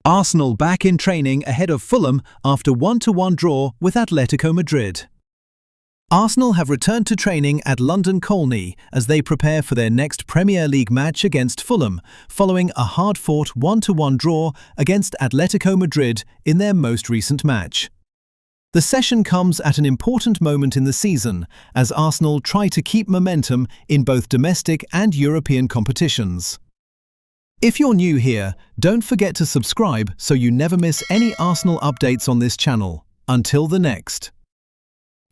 Arsenal back in training ahead of Fulham after 1-1 draw with Atletico Madrid. Arsenal have returned to training at London Colney as they prepare for their next Premier League match against Fulham, following a hard-fought 1-1 draw against Atletico Madrid in their most recent match. The session comes at an important moment in the season as Arsenal try to keep momentum in both domestic and European competitions. If you're new here, don't forget to subscribe so you never miss any Arsenal updates on this channel. Until the next.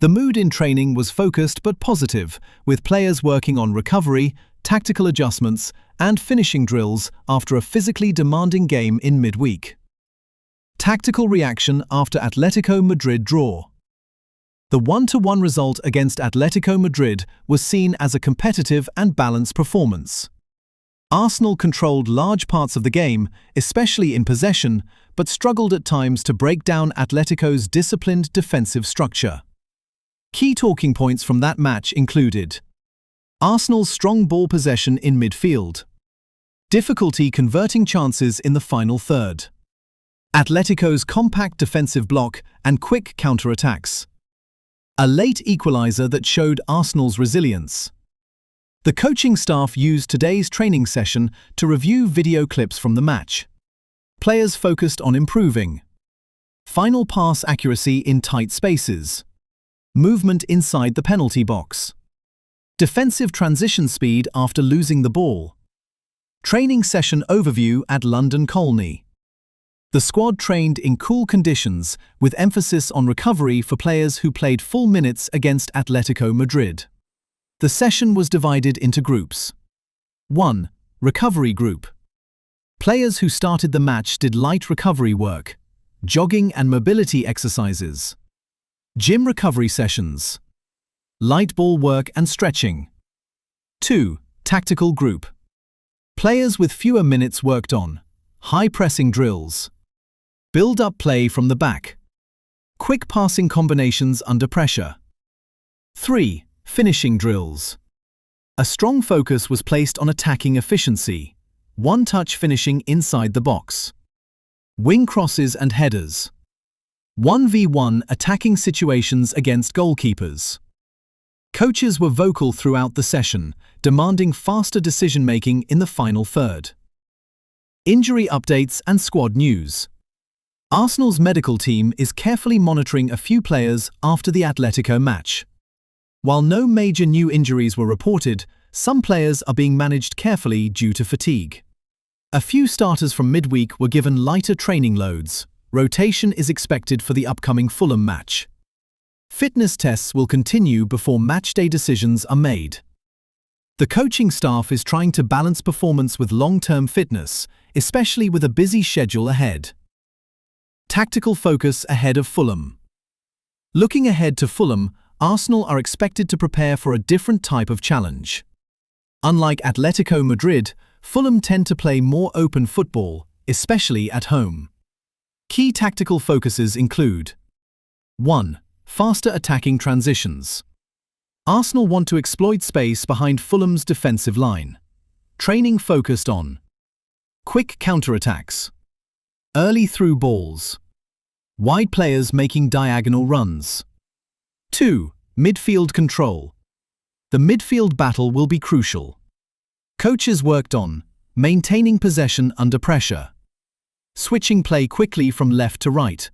The mood in training was focused but positive, with players working on recovery, tactical adjustments, and finishing drills after a physically demanding game in midweek. Tactical reaction after Atletico Madrid draw. The 1-1 result against Atletico Madrid was seen as a competitive and balanced performance. Arsenal controlled large parts of the game, especially in possession, but struggled at times to break down Atletico's disciplined defensive structure. Key talking points from that match included Arsenal's strong ball possession in midfield, difficulty converting chances in the final third, Atletico's compact defensive block and quick counter-attacks, a late equaliser that showed Arsenal's resilience. The coaching staff used today's training session to review video clips from the match. Players focused on improving final pass accuracy in tight spaces, movement inside the penalty box, defensive transition speed after losing the ball. Training session overview at London Colney. The squad trained in cool conditions with emphasis on recovery for players who played full minutes against Atletico Madrid. The session was divided into groups. 1. Recovery group. Players who started the match did light recovery work, jogging and mobility exercises, gym recovery sessions, light ball work and stretching. 2. Tactical group. Players with fewer minutes worked on high-pressing drills, build-up play from the back, quick passing combinations under pressure. 3. Finishing drills. A strong focus was placed on attacking efficiency, one-touch finishing inside the box, wing crosses and headers, 1v1 attacking situations against goalkeepers. Coaches were vocal throughout the session, demanding faster decision-making in the final third. Injury updates and squad news. Arsenal's medical team is carefully monitoring a few players after the Atletico match. While no major new injuries were reported, some players are being managed carefully due to fatigue. A few starters from midweek were given lighter training loads. Rotation is expected for the upcoming Fulham match. Fitness tests will continue before matchday decisions are made. The coaching staff is trying to balance performance with long-term fitness, especially with a busy schedule ahead. Tactical focus ahead of Fulham. Looking ahead to Fulham, Arsenal are expected to prepare for a different type of challenge. Unlike Atletico Madrid, Fulham tend to play more open football, especially at home. Key tactical focuses include 1. Faster attacking transitions. Arsenal want to exploit space behind Fulham's defensive line. Training focused on quick counter-attacks, early through balls, wide players making diagonal runs. 2. Midfield control. The midfield battle will be crucial. Coaches worked on maintaining possession under pressure, switching play quickly from left to right,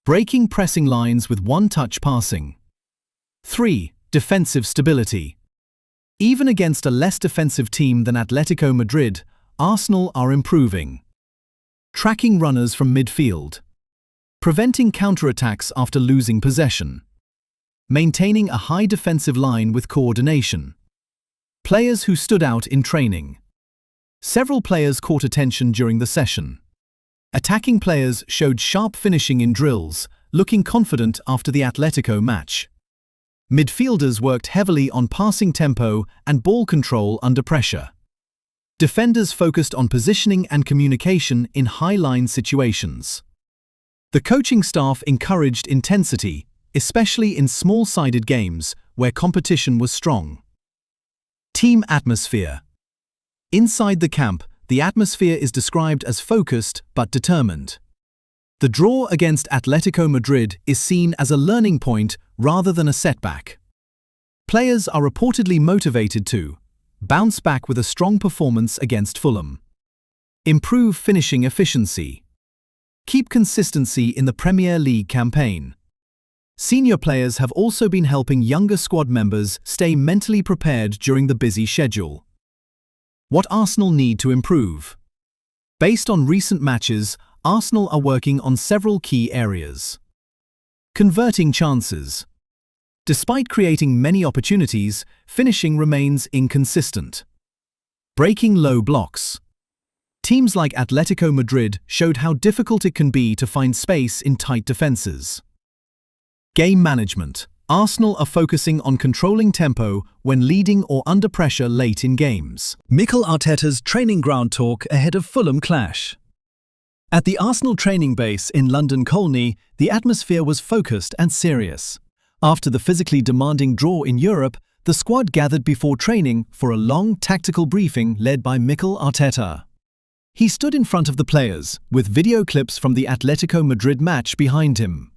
breaking pressing lines with one-touch passing. 3. Defensive stability. Even against a less defensive team than Atletico Madrid, Arsenal are improving. Tracking runners from midfield, preventing counter-attacks after losing possession, maintaining a high defensive line with coordination. Players who stood out in training. Several players caught attention during the session. Attacking players showed sharp finishing in drills, looking confident after the Atletico match. Midfielders worked heavily on passing tempo and ball control under pressure. Defenders focused on positioning and communication in high-line situations. The coaching staff encouraged intensity, especially in small-sided games where competition was strong. Team atmosphere. Inside the camp, the atmosphere is described as focused but determined. The draw against Atletico Madrid is seen as a learning point rather than a setback. Players are reportedly motivated to bounce back with a strong performance against Fulham, improve finishing efficiency, keep consistency in the Premier League campaign. Senior players have also been helping younger squad members stay mentally prepared during the busy schedule. What Arsenal need to improve? Based on recent matches, Arsenal are working on several key areas. Converting chances. Despite creating many opportunities, finishing remains inconsistent. Breaking low blocks. Teams like Atletico Madrid showed how difficult it can be to find space in tight defenses. Game management. Arsenal are focusing on controlling tempo when leading or under pressure late in games. Mikel Arteta's training ground talk ahead of Fulham clash. At the Arsenal training base in London Colney, the atmosphere was focused and serious. After the physically demanding draw in Europe, the squad gathered before training for a long tactical briefing led by Mikel Arteta. He stood in front of the players, with video clips from the Atletico Madrid match behind him.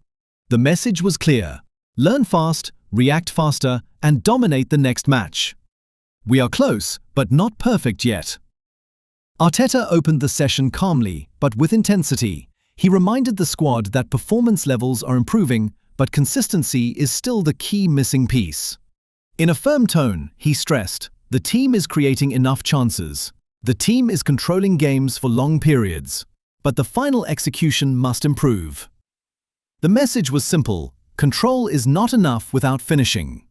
The message was clear: learn fast, react faster, and dominate the next match. We are close, but not perfect yet. Arteta opened the session calmly, but with intensity. He reminded the squad that performance levels are improving, but consistency is still the key missing piece. In a firm tone, he stressed, the team is creating enough chances. The team is controlling games for long periods, but the final execution must improve. The message was simple: control is not enough without finishing.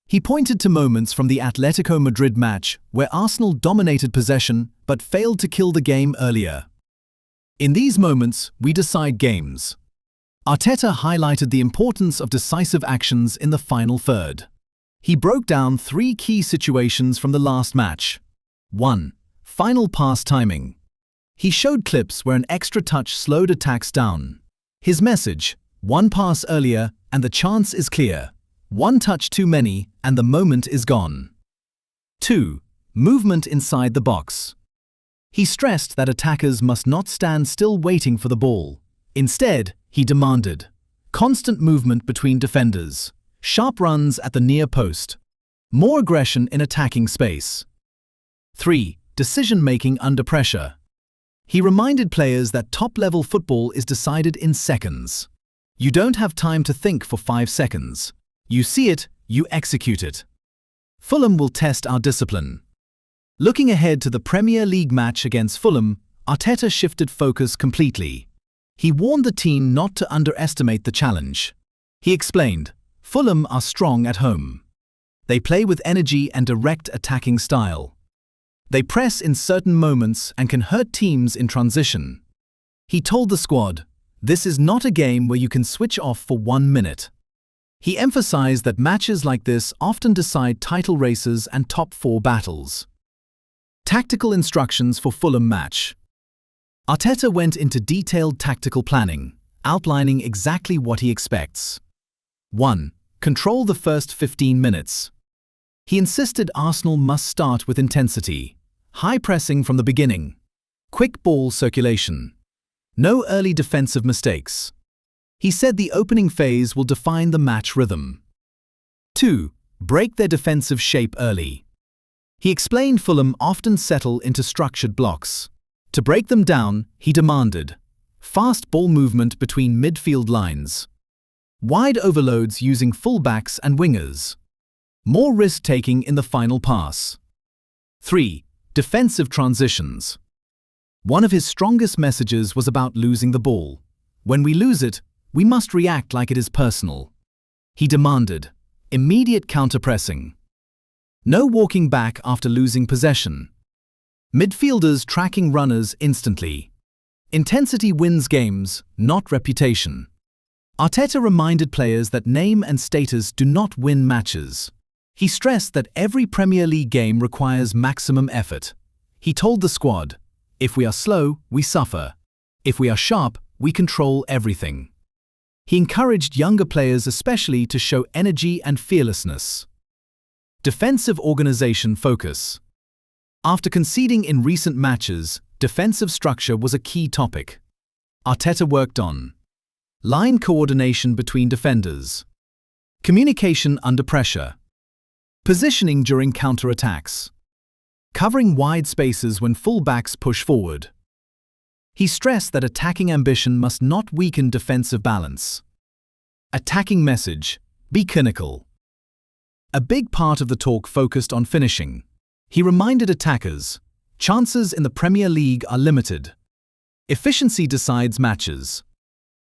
He pointed to moments from the Atletico Madrid match where Arsenal dominated possession but failed to kill the game earlier. In these moments, we decide games. Arteta highlighted the importance of decisive actions in the final third. He broke down 3 key situations from the last match. 1. Final pass timing. He showed clips where an extra touch slowed attacks down. His message: one pass earlier and the chance is clear. One touch too many and the moment is gone. 2. Movement inside the box. He stressed that attackers must not stand still waiting for the ball. Instead, he demanded constant movement between defenders, sharp runs at the near post, more aggression in attacking space. 3. Decision-making under pressure. He reminded players that top-level football is decided in seconds. You don't have time to think for 5 seconds. You see it, you execute it. Fulham will test our discipline. Looking ahead to the Premier League match against Fulham, Arteta shifted focus completely. He warned the team not to underestimate the challenge. He explained, Fulham are strong at home. They play with energy and direct attacking style. They press in certain moments and can hurt teams in transition. He told the squad, this is not a game where you can switch off for 1 minute. He emphasized that matches like this often decide title races and top 4 battles. Tactical instructions for Fulham match. Arteta went into detailed tactical planning, outlining exactly what he expects. 1. Control the first 15 minutes. He insisted Arsenal must start with intensity, high pressing from the beginning, quick ball circulation, no early defensive mistakes. He said the opening phase will define the match rhythm. 2. Break their defensive shape early. He explained Fulham often settle into structured blocks. To break them down, he demanded fast ball movement between midfield lines, wide overloads using fullbacks and wingers, more risk-taking in the final pass. 3. Defensive transitions. One of his strongest messages was about losing the ball. When we lose it, we must react like it is personal. He demanded immediate counter-pressing. No walking back after losing possession. Midfielders tracking runners instantly. Intensity wins games, not reputation. Arteta reminded players that name and status do not win matches. He stressed that every Premier League game requires maximum effort. He told the squad, if we are slow, we suffer. If we are sharp, we control everything. He encouraged younger players especially to show energy and fearlessness. Defensive organization focus. After conceding in recent matches, defensive structure was a key topic. Arteta worked on line coordination between defenders, communication under pressure, positioning during counter-attacks, covering wide spaces when full-backs push forward. He stressed that attacking ambition must not weaken defensive balance. Attacking message: be clinical. A big part of the talk focused on finishing. He reminded attackers, chances in the Premier League are limited. Efficiency decides matches.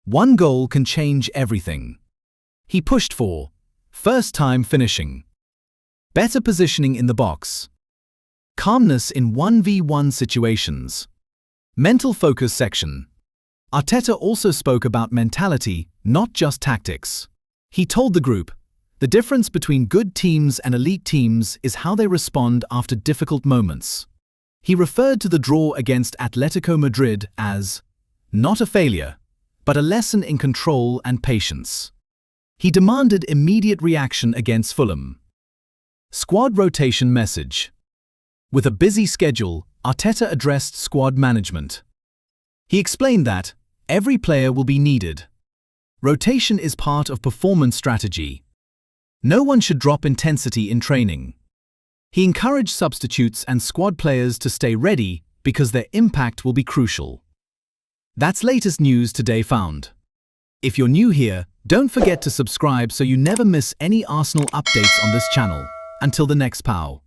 One goal can change everything. He pushed for first-time finishing, better positioning in the box, calmness in 1v1 situations, mental focus section. Arteta also spoke about mentality, not just tactics. He told the group, the difference between good teams and elite teams is how they respond after difficult moments. He referred to the draw against Atletico Madrid as not a failure, but a lesson in control and patience. He demanded immediate reaction against Fulham. Squad rotation message. With a busy schedule, Arteta addressed squad management. He explained that every player will be needed. Rotation is part of performance strategy. No one should drop intensity in training. He encouraged substitutes and squad players to stay ready because their impact will be crucial. That's latest news today found. If you're new here, don't forget to subscribe so you never miss any Arsenal updates on this channel. Until the next POW.